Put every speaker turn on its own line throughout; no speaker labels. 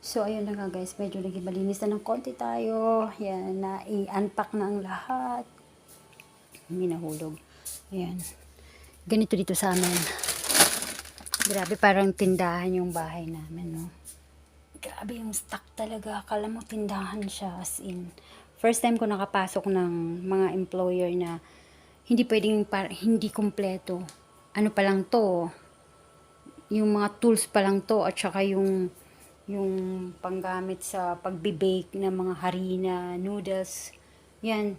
So, ayun na nga guys, medyo naging malinis na ng konti tayo. Yan, na i-unpack na ang lahat. Hindi nahulog. Ayan. Ganito dito sa amin. Grabe, parang tindahan yung bahay namin, no? Grabe yung stock talaga. Akala mo tindahan siya, as in. First time ko nakapasok ng mga employer na hindi pwedeng, hindi kompleto. Ano pa lang to? Yung mga tools pa lang to, at saka yung panggamit sa pagbe-bake ng mga harina, noodles. Yan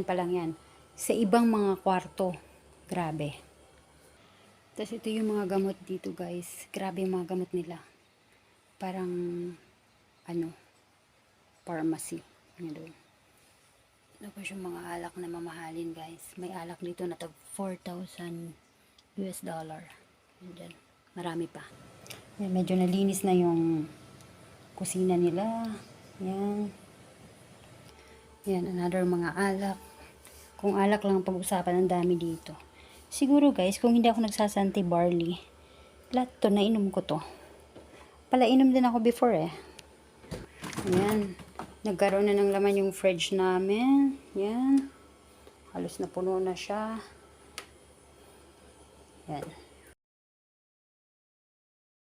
pa lang yan. Sa ibang mga kwarto, grabe. Tapos ito yung mga gamot dito guys. Grabe yung mga gamot nila. Parang, pharmacy. Ano. Tapos yung mga alak na mamahalin guys. May alak dito na tag $4,000. And then, marami pa. Yan, medyo nalinis na yung kusina nila. Yan. Yan, another mga alak. Kung alak lang pag-usapan, ang dami dito. Siguro guys, kung hindi ako nagsasanti barley, lahat to, nainom ko to. Palainom din ako before eh. Yan. Nagkaroon na ng laman yung fridge namin. Yan. Halos na puno na siya. Yan.